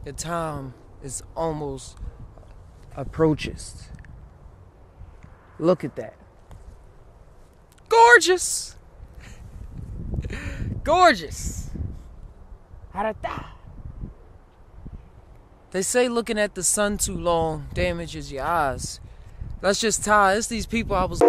The time is almost approaches. Look at that. Gorgeous. Gorgeous. Harata. They say looking at the sun too long damages your eyes. That's just TAi. It's these people I was...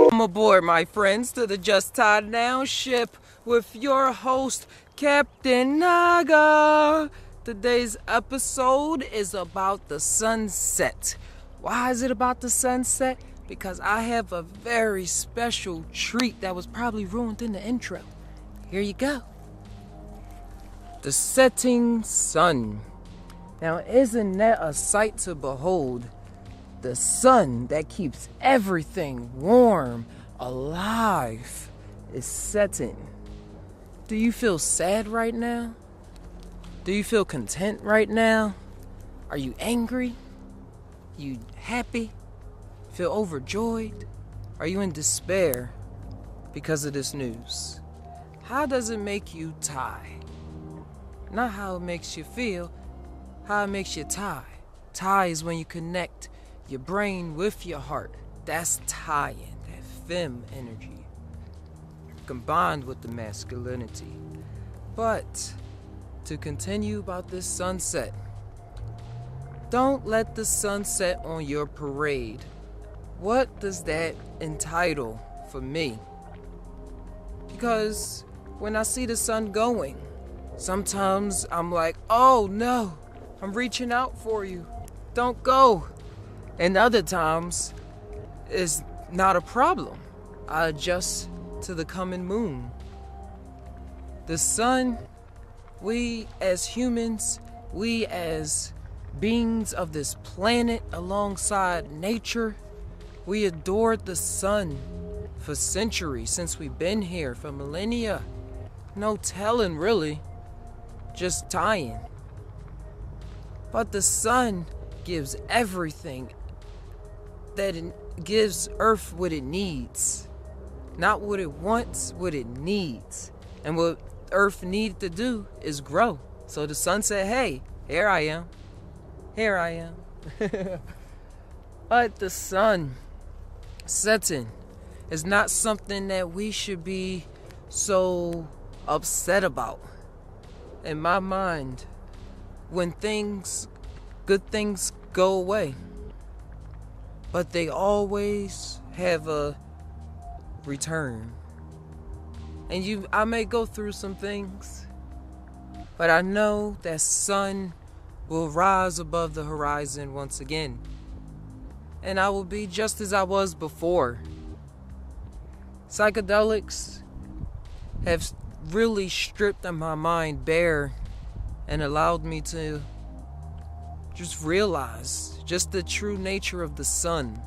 Welcome aboard, my friends, to the Just Tied Down ship with your host, Captain NAGA. Today's episode is about the sunset. Why is it about the sunset? Because I have a very special treat that was probably ruined in the intro. Here you go. The setting sun. Now, isn't that a sight to behold? The sun that keeps everything warm, alive, is setting. Do you feel sad right now? Do you feel content right now? Are you angry? You happy? Feel overjoyed? Are you in despair because of this news? How does it make you TAi? Not how it makes you feel, how it makes you TAi. TAi is when you connect your brain with your heart. That's TAiing, that femme energy, combined with the masculinity. But to continue about this sunset, don't let the sunset on your parade. What does that entitle for me? Because when I see the sun going, sometimes I'm like, oh no, I'm reaching out for you. Don't go. And other times, it's not a problem. I adjust to the coming moon. The sun, we as humans, we as beings of this planet alongside nature, we adored the sun for centuries, since we've been here, for millennia. No telling, really, just tying. But the sun gives everything that it gives Earth what it needs. Not what it wants, what it needs. And what Earth needed to do is grow. So the sun said, hey, here I am. Here I am. But the sun setting is not something that we should be so upset about. In my mind, when good things go away, but they always have a return. And I may go through some things, but I know that sun will rise above the horizon once again. And I will be just as I was before. Psychedelics have really stripped my mind bare and allowed me to just realize just the true nature of the sun.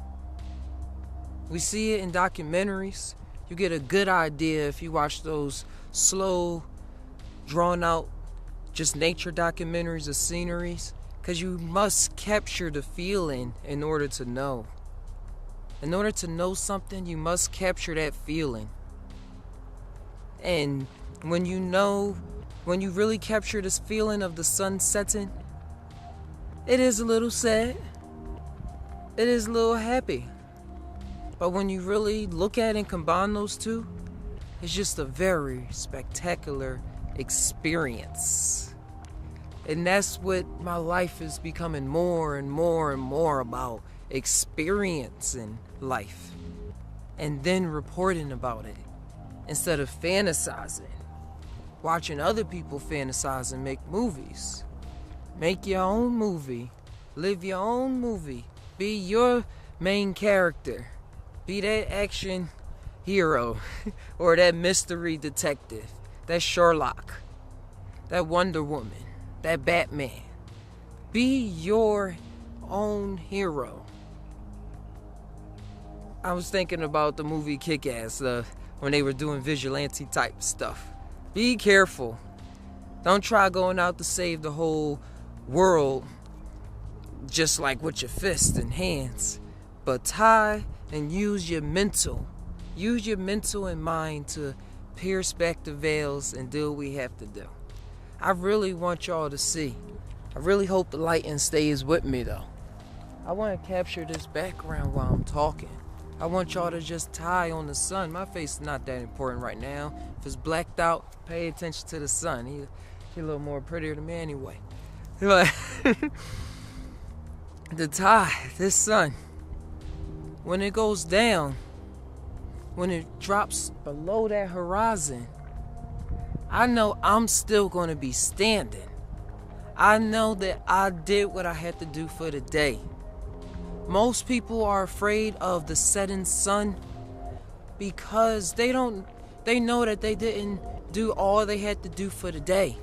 We see it in documentaries. You get a good idea if you watch those slow, drawn out, just nature documentaries of sceneries, because you must capture the feeling in order to know. In order to know something, you must capture that feeling. And when you really capture this feeling of the sun setting, it is a little sad. It is a little happy. But when you really look at and combine those two, it's just a very spectacular experience. And that's what my life is becoming more and more and more about. Experiencing life. And then reporting about it. Instead of fantasizing. Watching other people fantasize and make movies. Make your own movie. Live your own movie. Be your main character. Be that action hero. Or that mystery detective. That Sherlock. That Wonder Woman. That Batman. Be your own hero. I was thinking about the movie Kick-Ass when they were doing vigilante type stuff. Be careful. Don't try going out to save the whole world just like with your fists and hands. But TAi and use your mental and mind to pierce back the veils and do what we have to do. I really want y'all to see. I really hope the lighting stays with me though. I want to capture this background while I'm talking. I want y'all to just tie on the sun. My face is not that important right now. If it's blacked out, pay attention to the sun. He a little more prettier than me anyway. But the TAi, this sun, when it goes down, when it drops below that horizon, I know I'm still going to be standing. I know that I did what I had to do for the day. Most people are afraid of the setting sun because they know that they didn't do all they had to do for the day.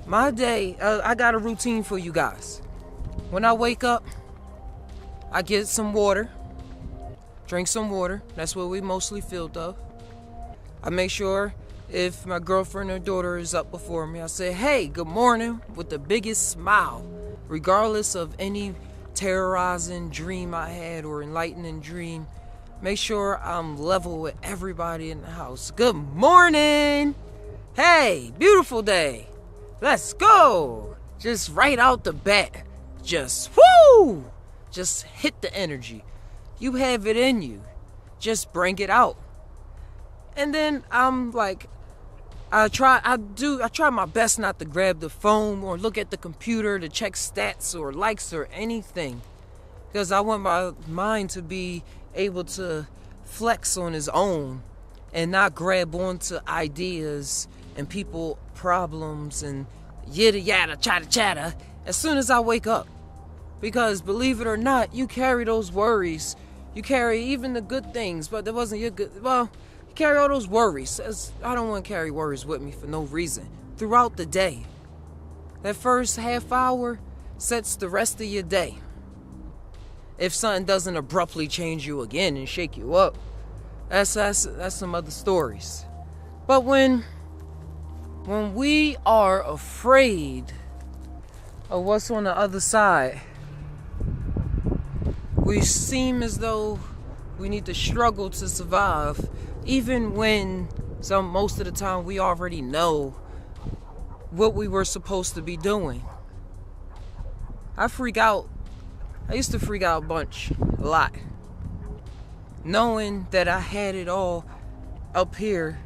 My day, I got a routine for you guys. When I wake up, I get some water, drink some water. That's what we mostly filled of. I make sure if my girlfriend or daughter is up before me, I say, hey, good morning, with the biggest smile, regardless of any terrorizing dream I had or enlightening dream. Make sure I'm level with everybody in the house. Good morning. Hey, beautiful day. Let's go. Just right out the bat. Just whoo. Just hit the energy. You have it in you. Just bring it out. And then I'm like, I try my best not to grab the phone or look at the computer to check stats or likes or anything, because I want my mind to be able to flex on its own and not grab onto ideas and people problems and yada yada chatter chatter as soon as I wake up. Because believe it or not, you carry those worries. You carry even the good things, but that wasn't your good. Well, carry all those worries. I don't want to carry worries with me for no reason. Throughout the day. That first half hour sets the rest of your day. If something doesn't abruptly change you again and shake you up, that's some other stories. But when we are afraid of what's on the other side, we seem as though we need to struggle to survive. Even when most of the time we already know what we were supposed to be doing. I used to freak out a lot. Knowing that I had it all up here,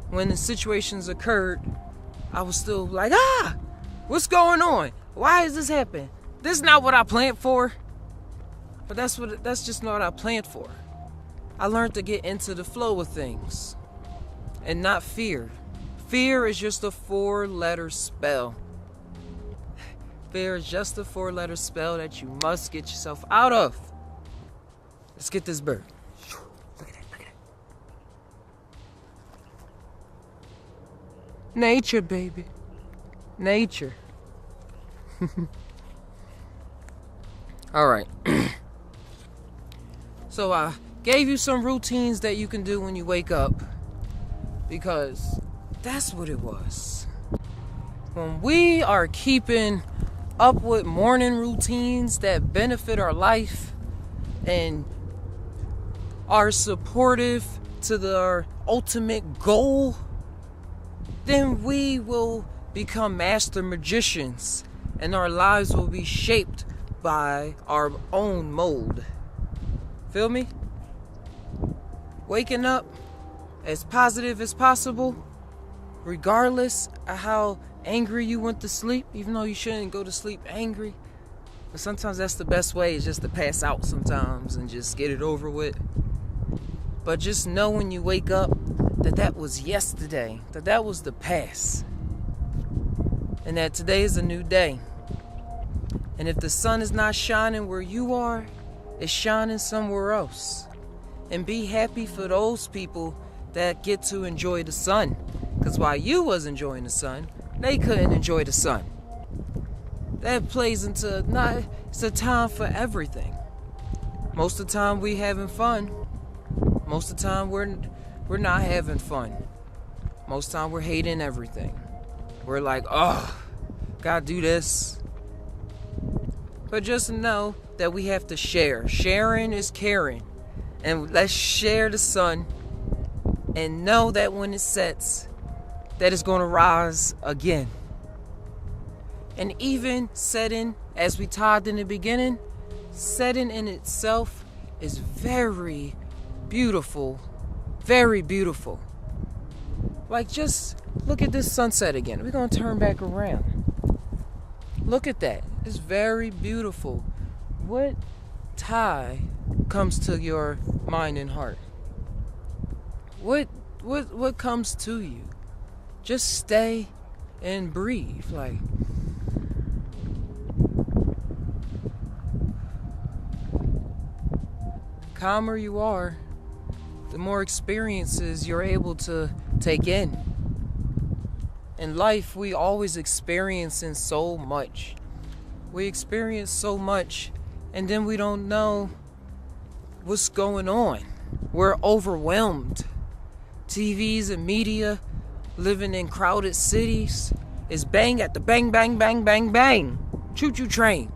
when the situations occurred, I was still like, what's going on? Why is this happening? This is not what I planned for. But that's just not what I planned for. I learned to get into the flow of things and not fear. Fear is just a 4-letter spell. Fear is just a 4-letter spell that you must get yourself out of. Let's get this bird. Look at that. Nature, baby. Nature. All right. So I gave you some routines that you can do when you wake up, because that's what it was. When we are keeping up with morning routines that benefit our life and are supportive to our ultimate goal, then we will become master magicians and our lives will be shaped by our own mold. Feel me? Waking up as positive as possible, regardless of how angry you went to sleep, even though you shouldn't go to sleep angry. But sometimes that's the best way, is just to pass out sometimes and just get it over with. But just know when you wake up that was yesterday, that was the past, and that today is a new day. And if the sun is not shining where you are, it's shining somewhere else. And be happy for those people that get to enjoy the sun. Because while you was enjoying the sun, they couldn't enjoy the sun. That plays into, it's a time for everything. Most of the time we having fun. Most of the time we're not having fun. Most of the time we're hating everything. We're like, gotta do this. But just know that we have to share. Sharing is caring. And let's share the sun. and know that when it sets, that it's going to rise again. And even setting, as we talked in the beginning, setting in itself is very beautiful, very beautiful. Like, just look at this sunset again. We're going to turn back around. Look at that. It's very beautiful. What TAi comes to your mind and heart? What comes to you? Just stay and breathe. Like, calmer you are, the more experiences you're able to take in. In life, we always experiencing so much. We experience so much, and then we don't know what's going on. We're overwhelmed. TVs and media, living in crowded cities, is bang at the bang, bang, bang, bang, bang. Choo-choo train.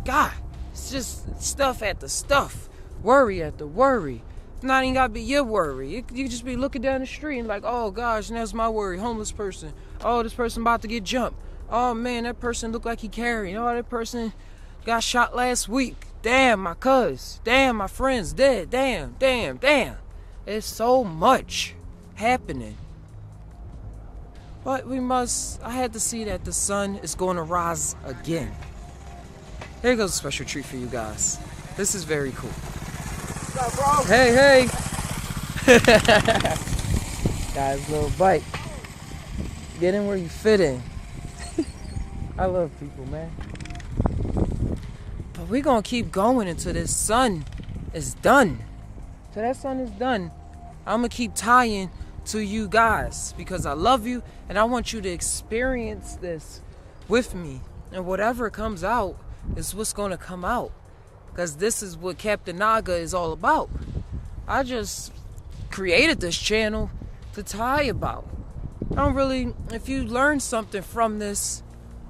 God, it's just stuff at the stuff. Worry at the worry. Not even gotta be your worry. You can just be looking down the street and like, oh gosh, and that's my worry. Homeless person. Oh, this person about to get jumped. Oh man, that person looked like he carried. Oh, that person got shot last week. Damn, my cuz. Damn, my friend's dead. Damn. It's so much happening. But I had to see that the sun is going to rise again. Here goes a special treat for you guys. This is very cool. What's up, bro? Hey. Guys, little bite. Get in where you fit in. I love people, man. But we're going to keep going until this sun is done. Till that sun is done, I'm going to keep tying to you guys because I love you and I want you to experience this with me. And whatever comes out is what's going to come out. Because this is what Captain NAGA is all about. I just created this channel to TAi about. If you learned something from this,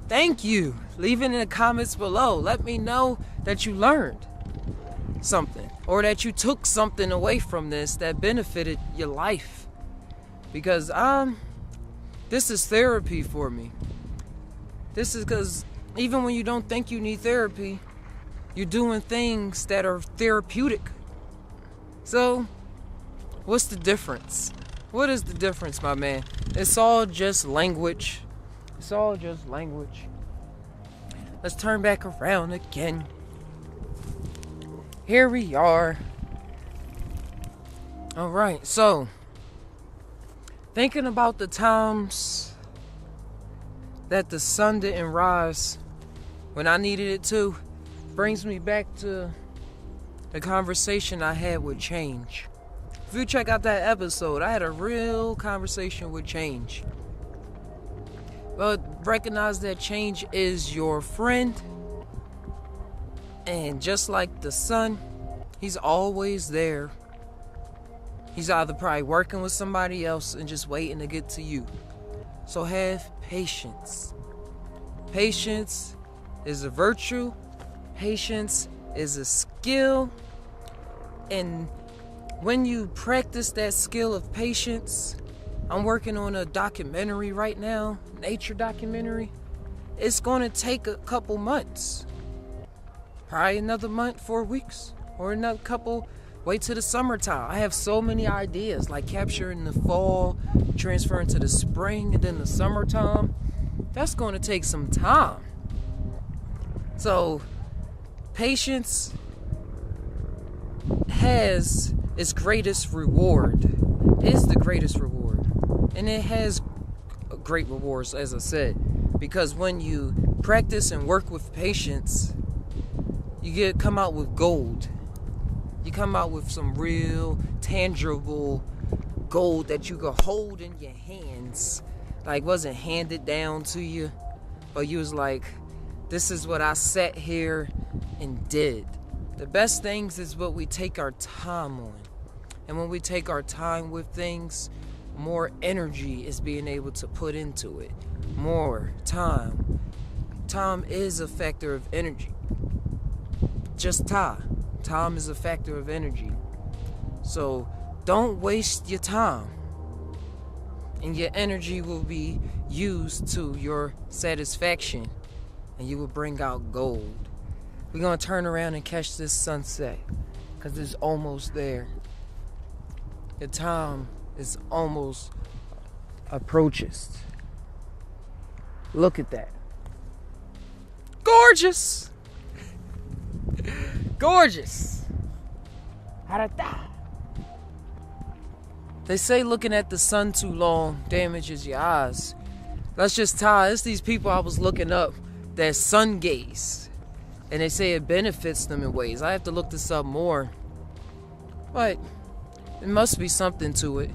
thank you. Leave it in the comments below. Let me know that you learned something or that you took something away from this that benefited your life. Because this is therapy for me. This is because even when you don't think you need therapy, you're doing things that are therapeutic. So, what's the difference? What is the difference, my man? It's all just language. It's all just language. Let's turn back around again. Here we are. Alright, so thinking about the times that the sun didn't rise when I needed it to brings me back to the conversation I had with change. If you check out that episode, I had a real conversation with change. But recognize that change is your friend. And just like the sun, he's always there. He's either probably working with somebody else and just waiting to get to you. So have patience. Patience is a virtue. Patience is a skill. And when you practice that skill of patience, I'm working on a documentary right now, nature documentary. It's going to take a couple months. Probably another month, 4 weeks, or another couple. Wait till the summertime. I have so many ideas, like capturing the fall, transferring to the spring, and then the summertime. That's going to take some time. So, patience has its greatest reward. Is the greatest reward. And it has great rewards, as I said. Because when you practice and work with patience, you come out with gold. You come out with some real tangible gold that you can hold in your hands. Like, wasn't handed down to you, but you was like, this is what I sat here and did. The best things is what we take our time on. And when we take our time with things, more energy is being able to put into it. More time. Time is a factor of energy. Just time is a factor of energy. So don't waste your time. and your energy will be used to your satisfaction, and you will bring out gold. We're gonna turn around and catch this sunset, because it's almost there. The time is almost approaches. Look at that. Gorgeous! Gorgeous! They say looking at the sun too long damages your eyes. That's just TAi. It's these people I was looking up that sun gaze. And they say it benefits them in ways. I have to look this up more. But there must be something to it.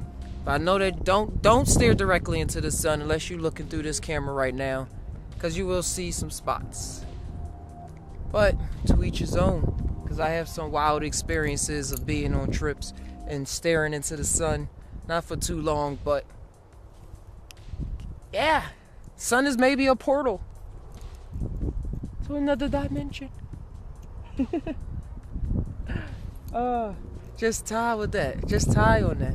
But I know that don't stare directly into the sun unless you're looking through this camera right now, because you will see some spots. But to each his own, because I have some wild experiences of being on trips and staring into the sun. Not for too long, but yeah, sun is maybe a portal to another dimension. Just TAi with that. Just TAi on that.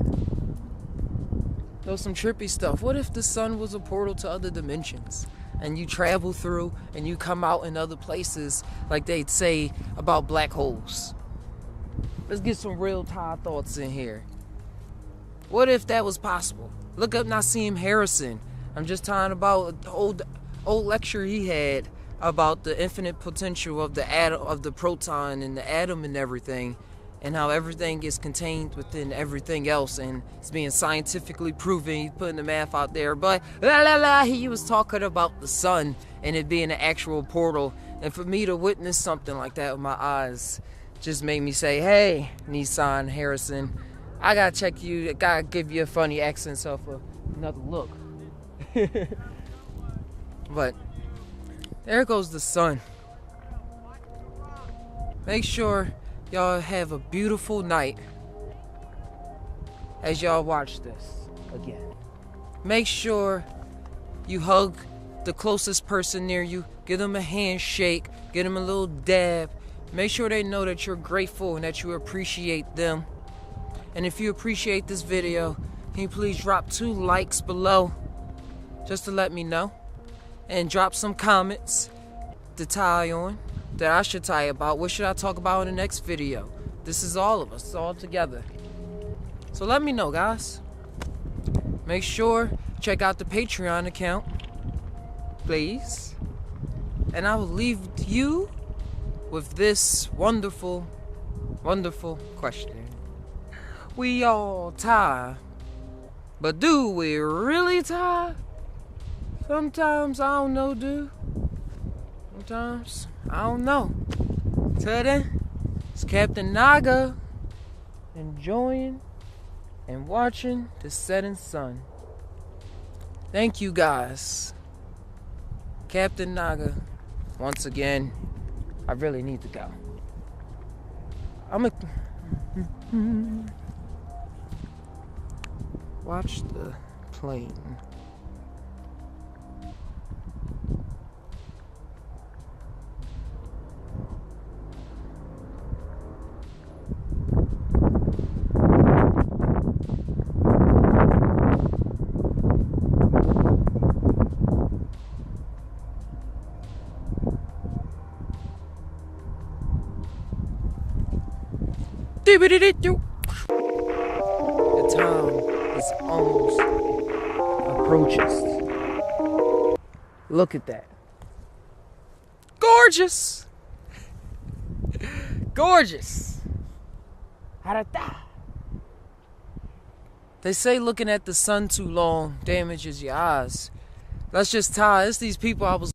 That was some trippy stuff. What if the sun was a portal to other dimensions, and you travel through and you come out in other places, like they'd say about black holes? Let's get some real TAi thoughts in here. What if that was possible? Look up Nassim Harrison. I'm just talking about an old lecture he had about the infinite potential of the atom, of the proton and the atom and everything, and how everything is contained within everything else, and it's being scientifically proven. He's putting the math out there, but he was talking about the sun and it being an actual portal. And for me to witness something like that with my eyes just made me say, hey, Nissan Harrison, I gotta check you, I gotta give you a funny accent so for another look. But there goes the sun. Make sure y'all have a beautiful night as y'all watch this again. Make sure you hug the closest person near you. Give them a handshake. Give them a little dab. Make sure they know that you're grateful and that you appreciate them. And if you appreciate this video, can you please drop 2 likes below just to let me know, and drop some comments to TAi on that I should TAi about. What should I talk about in the next video? This is all of us, all together. So let me know, guys. Make sure check out the Patreon account, please. And I will leave you with this wonderful, wonderful question. We all TAi, but do we really TAi? Sometimes I don't know, dude. Sometimes I don't know. Till then, it's Captain NAGA, enjoying and watching the setting sun. Thank you, guys. Captain NAGA, once again. I really need to go. Watch the plane. The time is almost approaches. Look at that. Gorgeous. Gorgeous. They say looking at the sun too long damages your eyes. That's just TAi. It's these people I was